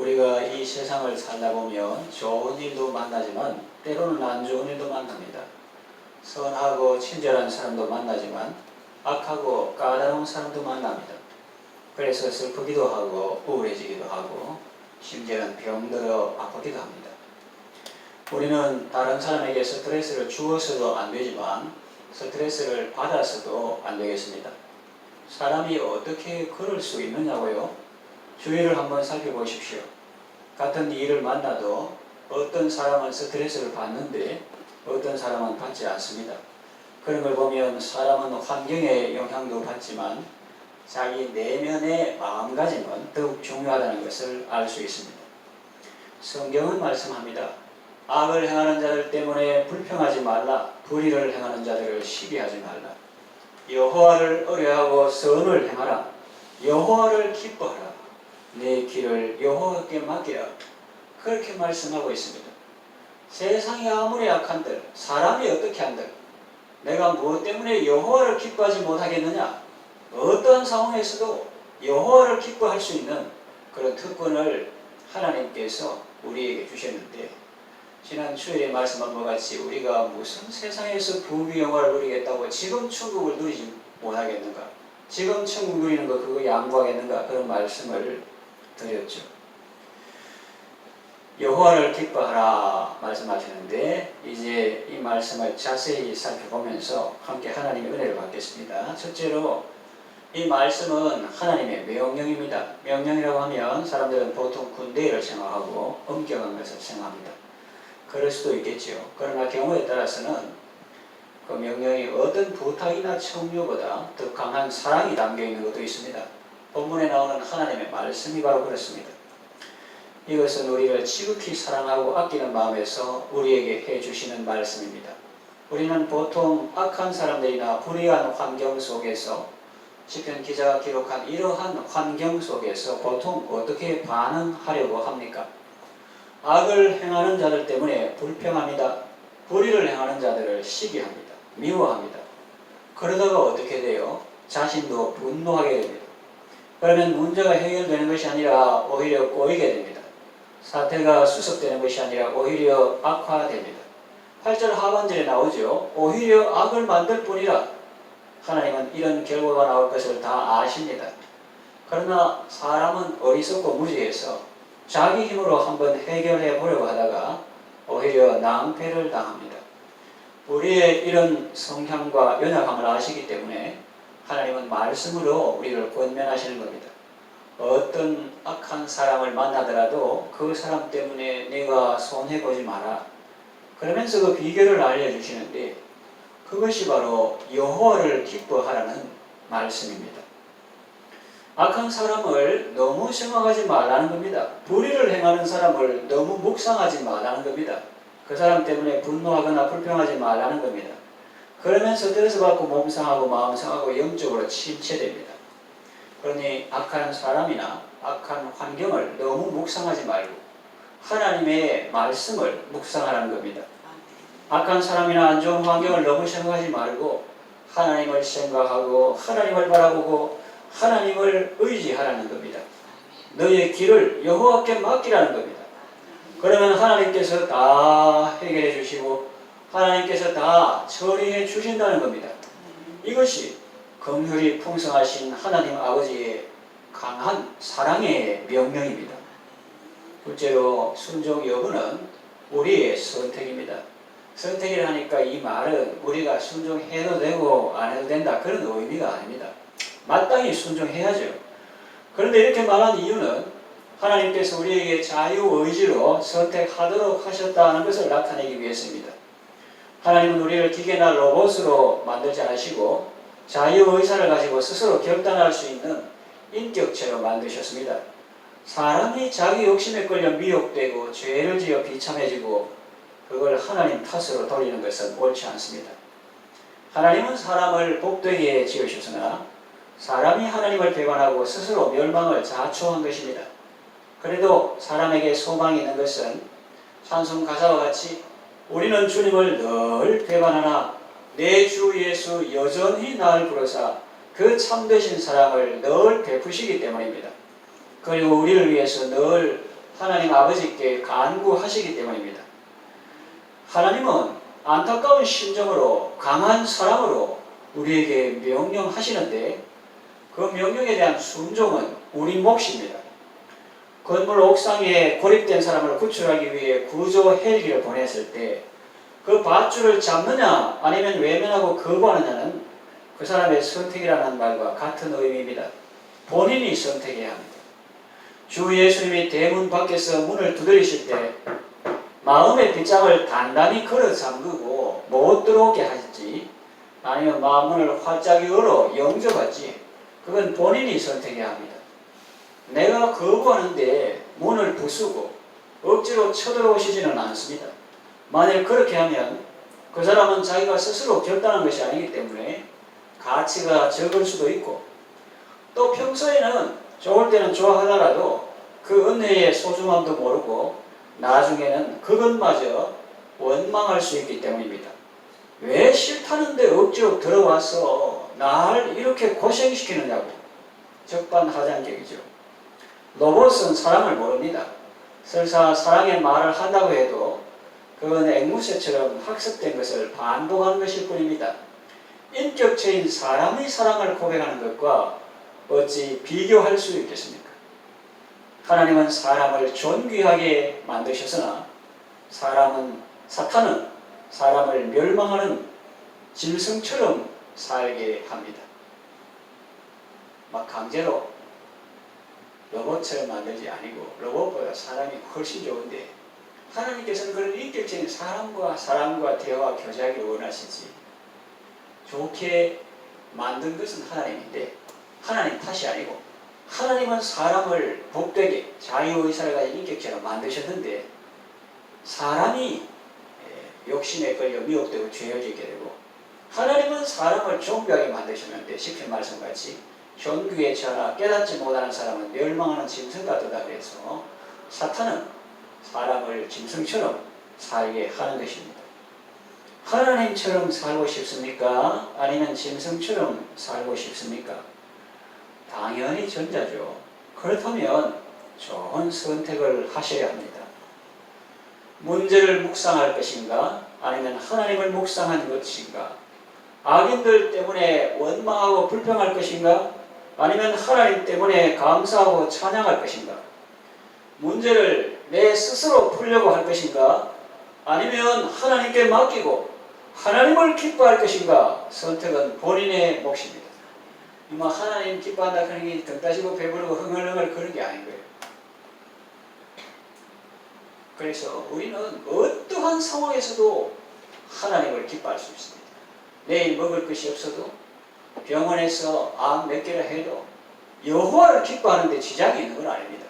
우리가 이 세상을 살다 보면 좋은 일도 만나지만 때로는 안 좋은 일도 만납니다. 선하고 친절한 사람도 만나지만 악하고 까다로운 사람도 만납니다. 그래서 슬프기도 하고 우울해지기도 하고 심지어는 병들어 아프기도 합니다. 우리는 다른 사람에게 스트레스를 주어서도 안 되지만 스트레스를 받아서도 안 되겠습니다. 사람이 어떻게 그럴 수 있느냐고요? 주위를 한번 살펴보십시오. 같은 일을 만나도 어떤 사람은 스트레스를 받는데 어떤 사람은 받지 않습니다. 그런 걸 보면 사람은 환경의 영향도 받지만 자기 내면의 마음가짐은 더욱 중요하다는 것을 알 수 있습니다. 성경은 말씀합니다. 악을 행하는 자들 때문에 불평하지 말라. 불의를 행하는 자들을 시기하지 말라. 여호와를 의뢰하고 선을 행하라. 여호와를 기뻐하라. 내 길을 여호와께 맡기라. 그렇게 말씀하고 있습니다. 세상이 아무리 악한들, 사람이 어떻게 한들 내가 무엇 때문에 여호와를 기뻐하지 못하겠느냐? 어떠한 상황에서도 여호와를 기뻐할 수 있는 그런 특권을 하나님께서 우리에게 주셨는데, 지난 주일에 말씀한 것 같이 우리가 무슨 세상에서 부귀 영화를 누리겠다고 지금 천국을 누리지 못하겠는가? 지금 천국 누리는 거 그거 양보하겠는가? 그런 말씀을 드렸죠. 여호와를 기뻐하라 말씀하시는데, 이제 이 말씀을 자세히 살펴보면서 함께 하나님의 은혜를 받겠습니다. 첫째로 이 말씀은 하나님의 명령입니다. 명령이라고 하면 사람들은 보통 군대를 생각하고 엄격한 것을 생각합니다. 그럴 수도 있겠죠. 그러나 경우에 따라서는 그 명령이 어떤 부탁이나 청유보다 더 강한 사랑이 담겨있는 것도 있습니다. 본문에 나오는 하나님의 말씀이 바로 그렇습니다. 이것은 우리를 지극히 사랑하고 아끼는 마음에서 우리에게 해주시는 말씀입니다. 우리는 보통 악한 사람들이나 불의한 환경 속에서, 시편 기자가 기록한 이러한 환경 속에서 보통 어떻게 반응하려고 합니까? 악을 행하는 자들 때문에 불평합니다. 불의를 행하는 자들을 시기합니다. 미워합니다. 그러다가 어떻게 돼요? 자신도 분노하게 됩니다. 그러면 문제가 해결되는 것이 아니라 오히려 꼬이게 됩니다. 사태가 수습되는 것이 아니라 오히려 악화됩니다. 8절 하반절에 나오죠. 오히려 악을 만들 뿐이라. 하나님은 이런 결과가 나올 것을 다 아십니다. 그러나 사람은 어리석고 무지해서 자기 힘으로 한번 해결해 보려고 하다가 오히려 낭패를 당합니다. 우리의 이런 성향과 연약함을 아시기 때문에 하나님은 말씀으로 우리를 권면하시는 겁니다. 어떤 악한 사람을 만나더라도 그 사람 때문에 내가 손해보지 마라. 그러면서 그 비결을 알려주시는데, 그것이 바로 여호와를 기뻐하라는 말씀입니다. 악한 사람을 너무 생각하지 말라는 겁니다. 불의를 행하는 사람을 너무 묵상하지 말라는 겁니다. 그 사람 때문에 분노하거나 불평하지 말라는 겁니다. 그러면서 스트레스 받고 몸 상하고 마음 상하고 영적으로 침체됩니다. 그러니 악한 사람이나 악한 환경을 너무 묵상하지 말고 하나님의 말씀을 묵상하라는 겁니다. 악한 사람이나 안 좋은 환경을 너무 생각하지 말고 하나님을 생각하고 하나님을 바라보고 하나님을 의지하라는 겁니다. 너의 길을 여호와께 맡기라는 겁니다. 그러면 하나님께서 다 해결해 주시고 하나님께서 다 처리해 주신다는 겁니다. 이것이 긍휼이 풍성하신 하나님 아버지의 강한 사랑의 명령입니다. 둘째로 순종 여부는 우리의 선택입니다. 선택이라 하니까 이 말은 우리가 순종해도 되고 안 해도 된다 그런 의미가 아닙니다. 마땅히 순종해야죠. 그런데 이렇게 말한 이유는 하나님께서 우리에게 자유의지로 선택하도록 하셨다는 것을 나타내기 위해서입니다. 하나님은 우리를 기계나 로봇으로 만들지 않으시고 자유의사를 가지고 스스로 결단할 수 있는 인격체로 만드셨습니다. 사람이 자기 욕심에 끌려 미혹되고 죄를 지어 비참해지고 그걸 하나님 탓으로 돌리는 것은 옳지 않습니다. 하나님은 사람을 복되게 지으셨으나 사람이 하나님을 배반하고 스스로 멸망을 자초한 것입니다. 그래도 사람에게 소망이 있는 것은 찬송 가사와 같이 우리는 주님을 늘 배반하나 내 주 예수 여전히 나를 부르사 그 참되신 사랑을 늘 베푸시기 때문입니다. 그리고 우리를 위해서 늘 하나님 아버지께 간구하시기 때문입니다. 하나님은 안타까운 심정으로 강한 사랑으로 우리에게 명령하시는데 그 명령에 대한 순종은 우리 몫입니다. 건물 옥상에 고립된 사람을 구출하기 위해 구조 헬기를 보냈을 때 그 밧줄을 잡느냐 아니면 외면하고 거부하느냐는 그 사람의 선택이라는 말과 같은 의미입니다. 본인이 선택해야 합니다. 주 예수님이 대문 밖에서 문을 두드리실 때 마음의 빗장을 단단히 걸어 잠그고 못 들어오게 하실지 아니면 마음문을 활짝 열어 영접할지 그건 본인이 선택해야 합니다. 내가 거부하는데 문을 부수고 억지로 쳐들어오시지는 않습니다. 만일 그렇게 하면 그 사람은 자기가 스스로 결단한 것이 아니기 때문에 가치가 적을 수도 있고 또 평소에는 좋을 때는 좋아하다가도 그 은혜의 소중함도 모르고 나중에는 그것마저 원망할 수 있기 때문입니다. 왜 싫다는데 억지로 들어와서 날 이렇게 고생시키느냐고 적반하장격이죠. 로봇은 사랑을 모릅니다. 설사 사랑의 말을 한다고 해도 그건 앵무새처럼 학습된 것을 반복하는 것일 뿐입니다. 인격체인 사람의 사랑을 고백하는 것과 어찌 비교할 수 있겠습니까? 하나님은 사람을 존귀하게 만드셨으나 사탄은 사람을 멸망하는 짐승처럼 살게 합니다. 막 강제로 로봇처럼 만들지 아니고 로봇보다 사람이 훨씬 좋은데 하나님께서는 그런 인격적인 사람과 대화 교제하기를 원하시지 좋게 만든 것은 하나님인데 하나님 탓이 아니고 하나님은 사람을 복되게 자유의사를 가진 인격체로 만드셨는데 사람이 욕심에 걸려 미혹되고 죄어지게 되고 하나님은 사람을 존귀하게 만드셨는데 시편 말씀같이 존귀의 전하 깨닫지 못하는 사람은 멸망하는 짐승 같다 그래서 사탄은 사람을 짐승처럼 살게 하는 것입니다. 하나님처럼 살고 싶습니까? 아니면 짐승처럼 살고 싶습니까? 당연히 전자죠. 그렇다면 좋은 선택을 하셔야 합니다. 문제를 묵상할 것인가? 아니면 하나님을 묵상하는 것인가? 악인들 때문에 원망하고 불평할 것인가? 아니면 하나님 때문에 감사하고 찬양할 것인가? 문제를 내 스스로 풀려고 할 것인가? 아니면 하나님께 맡기고 하나님을 기뻐할 것인가? 선택은 본인의 몫입니다. 하나님 기뻐한다 그런 게 등 따지고 배부르고 흥얼흥얼 그런 게 아닌 거예요. 그래서 우리는 어떠한 상황에서도 하나님을 기뻐할 수 있습니다. 내일 먹을 것이 없어도 병원에서 암 몇 개를 해도 여호와를 기뻐하는 데 지장이 있는 건 아닙니다.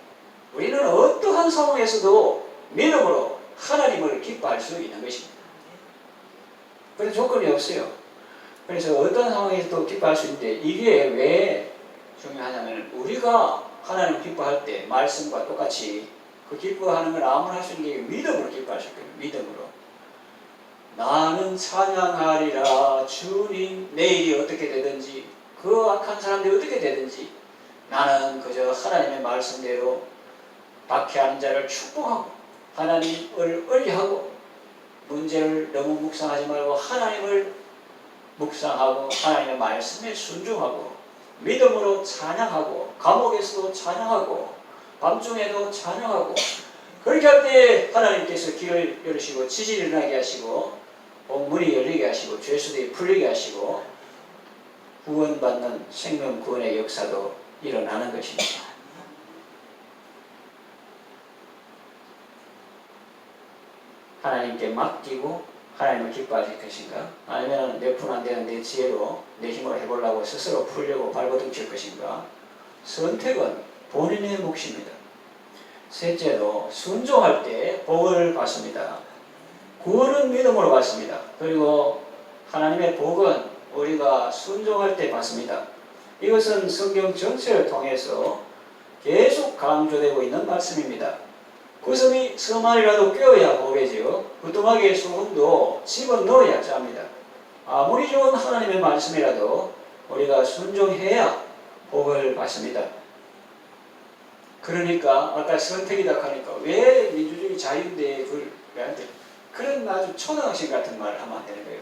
우리는 어떠한 상황에서도 믿음으로 하나님을 기뻐할 수 있는 것입니다. 그런 조건이 없어요. 그래서 어떤 상황에서도 기뻐할 수 있는데 이게 왜 중요하냐면 우리가 하나님을 기뻐할 때 말씀과 똑같이 그 기뻐하는 걸 아무나 할 수 있는 게 믿음으로 기뻐하실 거예요. 믿음으로. 나는 찬양하리라 주님 내일이 어떻게 되든지 그 악한 사람들이 어떻게 되든지 나는 그저 하나님의 말씀대로 박해하는 자를 축복하고 하나님을 의뢰하고 문제를 너무 묵상하지 말고 하나님을 묵상하고 하나님의 말씀에 순종하고 믿음으로 찬양하고 감옥에서도 찬양하고 밤중에도 찬양하고 그렇게 할 때 하나님께서 길을 열으시고 지진이 일어나게 하시고 문이 열리게 하시고 죄수들이 풀리게 하시고 구원받는 생명 구원의 역사도 일어나는 것입니다. 하나님께 맡기고 하나님을 기뻐하실 것인가? 아니면 몇 푼 안 되는 내 지혜로 내 힘으로 해보려고 스스로 풀려고 발버둥 칠 것인가? 선택은 본인의 몫입니다. 셋째로 순종할 때 복을 받습니다. 구원은 믿음으로 받습니다. 그리고 하나님의 복은 우리가 순종할 때 받습니다. 이것은 성경 전체를 통해서 계속 강조되고 있는 말씀입니다. 구석이 서만이라도 꿰어야 복이지요. 부뚜막에 소금도 집어넣어야 짭니다. 아무리 좋은 하나님의 말씀이라도 우리가 순종해야 복을 받습니다. 그러니까 아까 선택이다 하니까 왜 민주주의 자유인데 그걸 왜한테 그런 아주 초등학생 같은 말을 하면 안 되는 거예요.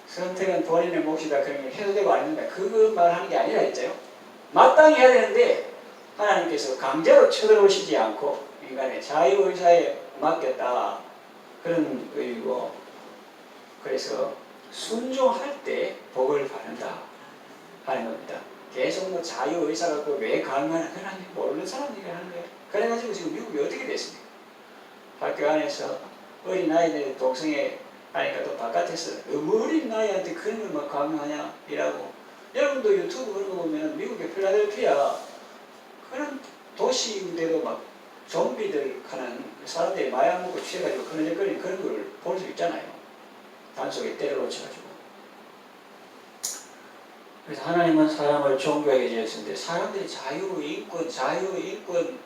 선택은 본인의 몫이다 그러면 해도 되고 아닙니다. 그거 말하는 게 아니라 했잖아요. 마땅히 해야 되는데 하나님께서 강제로 쳐들어오시지 않고 인간의 자유의사에 맡겼다. 그런 의미고 그래서 순종할 때 복을 받는다 하는 겁니다. 계속 뭐 자유의사 갖고 왜 강요하는 하나님 모르는 사람 얘기하는 거예요. 그래가지고 지금 미국이 어떻게 됐습니까? 학교 안에서 어린아이들 동성애 하니까 또 바깥에서 너무 어린아이한테 그런 걸 막 강요하냐 이라고. 여러분도 유튜브 그런 거 보면 미국의 필라델피아 그런 도시인데도 막 좀비들 하는 사람들이 마약 먹고 취해가지고 그러적거리는 그런 걸 볼 수 있잖아요. 단속에 때려 놓쳐가지고. 그래서 하나님은 사람을 종교하게 지었는데 사람들이 자유, 인권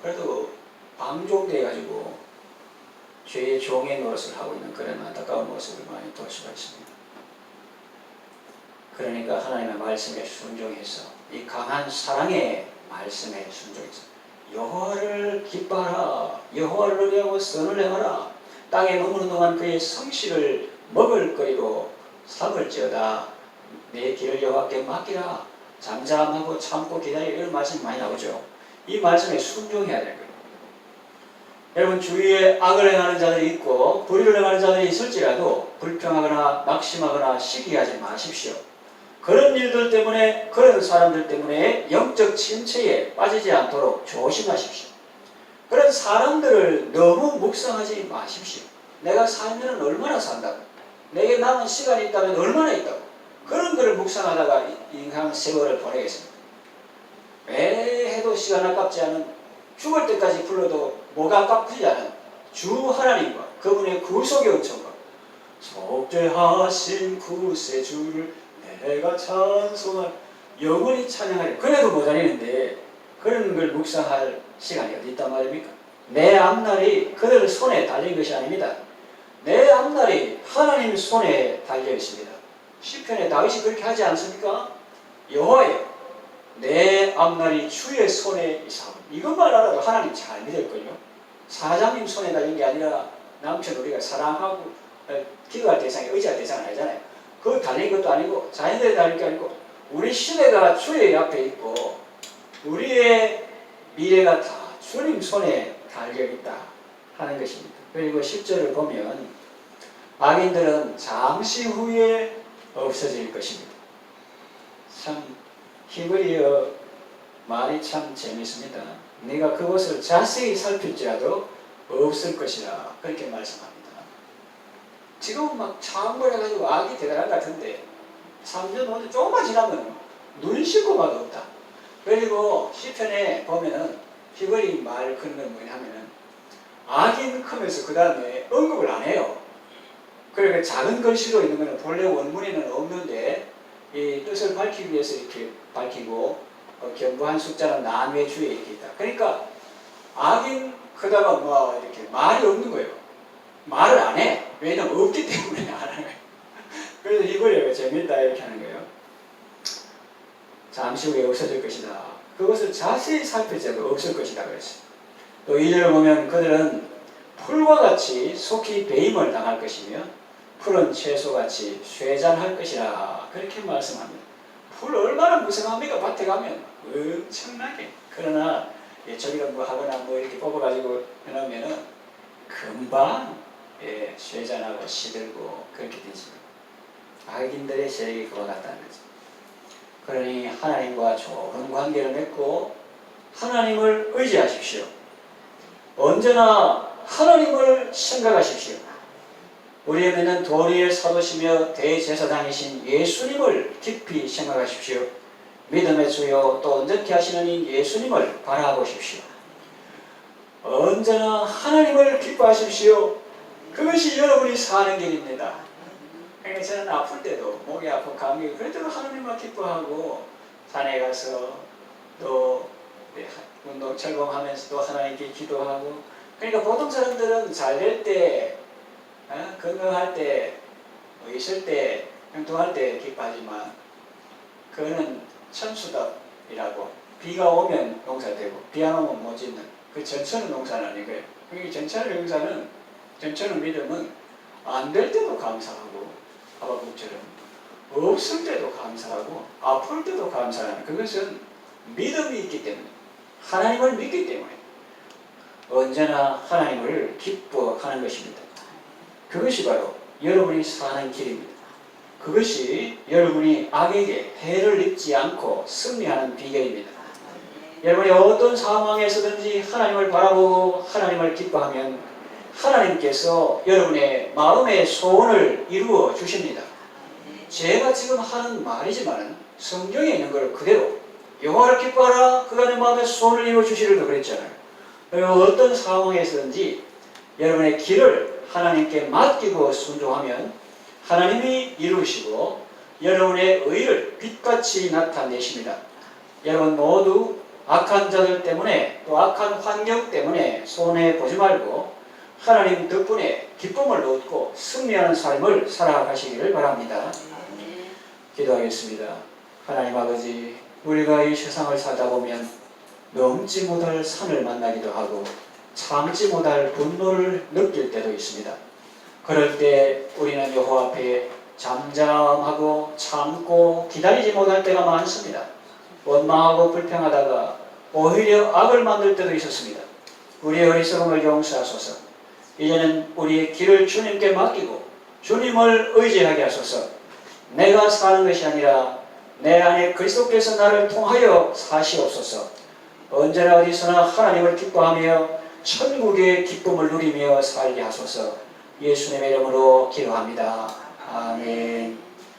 그래도 방종돼가지고 죄의 종의 노릇을 하고 있는 그런 안타까운 모습을 많이 볼 수가 있습니다. 그러니까 하나님의 말씀에 순종해서 이 강한 사랑의 말씀에 순종해서 여호와를 기뻐하라. 여호와를 의뢰하고 선을 행하라. 땅에 머무는 동안 그의 성실을 먹을 거리로 삼을지어다. 내 길을 여호와께 맡기라. 잠잠하고 참고 기다리라. 이런 말씀이 많이 나오죠. 이 말씀에 순종해야 되는 거예요. 여러분 주위에 악을 행하는 자들이 있고 불의를 행하는 자들이 있을지라도 불평하거나 낙심하거나 시기하지 마십시오. 그런 일들 때문에 그런 사람들 때문에 영적 침체에 빠지지 않도록 조심하십시오. 그런 사람들을 너무 묵상하지 마십시오. 내가 살면 얼마나 산다고, 내게 남은 시간이 있다면 얼마나 있다고, 그런 거를 묵상하다가 인생 세월을 보내겠습니다. 왜 해도 시간 아깝지 않은, 죽을 때까지 불러도 뭐가 아깝지 않은 주 하나님과 그분의 구속의 은총과 속죄하신 구세주를 내가 찬송할 영원히 찬양하리. 그래도 모자리는데 그런 걸 묵상할 시간이 어디 있단 말입니까? 내 앞날이 그들 손에 달린 것이 아닙니다. 내 앞날이 하나님 손에 달려 있습니다. 시편에 다윗이 그렇게 하지 않습니까? 여호와여 내 앞날이 주의 손에 있사오니. 이것만 알아도 하나님 잘 믿을걸요. 사장님 손에 달린 게 아니라 남편 우리가 사랑하고 기도할 대상이 의지할 대상은 아니잖아요. 그거 달린 것도 아니고 자연들이 달린 게 아니고 우리 시대가 주의 앞에 있고 우리의 미래가 다 주님 손에 달려있다 하는 것입니다. 그리고 10절을 보면 악인들은 잠시 후에 없어질 것입니다. 참 히브리어 말이 참 재미있습니다. 네가 그것을 자세히 살필지라도 없을 것이라 그렇게 말씀합니다. 지금 막 창궐해가지고 악이 대단한 것 같은데 3년, 5년 조금만 지나면 눈 씻고 봐도 없다. 그리고 시편에 보면은 히브리 말 그런 건 뭐냐면은 악인 크면서 그 다음에 언급을 안 해요. 그러니까 작은 글씨로 있는 거는 본래 원문에는 없는데 이 뜻을 밝히기 위해서 이렇게 밝히고 견고한 숫자는 남의 주에 이렇게 있다. 그러니까 악인 크다가 뭐 이렇게 말이 없는 거예요. 말을 안 해. 왜냐면 없기 때문에 안 하는 거예요. 그래서 이걸 재밌다 이렇게 하는 거예요. 잠시 후에 없어질 것이다. 그것을 자세히 살필지라도 없을 것이다 그랬어요. 또 2절을 보면 그들은 풀과 같이 속히 배임을 당할 것이며 풀은 채소같이 쇠잔할 것이라 그렇게 말씀합니다. 풀 얼마나 무성합니까? 밭에 가면 엄청나게. 그러나 저기다 뭐 하거나 뭐 이렇게 뽑아가지고 해놓으면은 금방 쇠잔하고 시들고 그렇게 되죠. 악인들의 세력이 그와 같다는 거죠. 그러니 하나님과 좋은 관계를 맺고 하나님을 의지하십시오. 언제나 하나님을 생각하십시오. 우리에게는 도리의 사도시며 대제사장이신 예수님을 깊이 생각하십시오. 믿음의 주요 또 온전케 하시는 이 예수님을 바라보십시오. 언제나 하나님을 기뻐하십시오. 그것이 여러분이 사는 길입니다. 그러니까 저는 아플 때도 목이 아프고 감기 그럴 때도 하나님만 기뻐하고 산에 가서 또 운동 철봉하면서 또 하나님께 기도하고. 그러니까 보통 사람들은 잘 될 때 건강할 때 뭐 있을 때 행동할 때 기뻐하지만 그거는 천수답이라고 비가 오면 농사되고 비 안 오면 못 짓는 그 전천후 농사는 아니고요. 이 전천후 믿음은 안 될 때도 감사하고 하박국처럼 없을 때도 감사하고 아플 때도 감사하는 그것은 믿음이 있기 때문에 하나님을 믿기 때문에 언제나 하나님을 기뻐하는 것입니다. 그것이 바로 여러분이 사는 길입니다. 그것이 여러분이 악에게 해를 입지 않고 승리하는 비결입니다. 여러분이 어떤 상황에서든지 하나님을 바라보고 하나님을 기뻐하면 하나님께서 여러분의 마음의 소원을 이루어 주십니다. 제가 지금 하는 말이지만 성경에 있는 걸 그대로 여호와를 기뻐하라 그가 내 마음의 소원을 이루어 주시리라 그랬잖아요. 어떤 상황에서든지 여러분의 길을 하나님께 맡기고 순종하면 하나님이 이루시고 여러분의 의를 빛같이 나타내십니다. 여러분 모두 악한 자들 때문에 또 악한 환경 때문에 손해보지 말고 하나님 덕분에 기쁨을 얻고 승리하는 삶을 살아가시기를 바랍니다. 기도하겠습니다. 하나님 아버지, 우리가 이 세상을 살다 보면 넘지 못할 산을 만나기도 하고 참지 못할 분노를 느낄 때도 있습니다. 그럴 때 우리는 여호와 앞에 잠잠하고 참고 기다리지 못할 때가 많습니다. 원망하고 불평하다가 오히려 악을 만들 때도 있었습니다. 우리의 어리석음을 용서하소서. 이제는 우리의 길을 주님께 맡기고 주님을 의지하게 하소서. 내가 사는 것이 아니라 내 안에 그리스도께서 나를 통하여 사시옵소서. 언제나 어디서나 하나님을 기뻐하며 천국의 기쁨을 누리며 살게 하소서. 예수님의 이름으로 기도합니다. 아멘.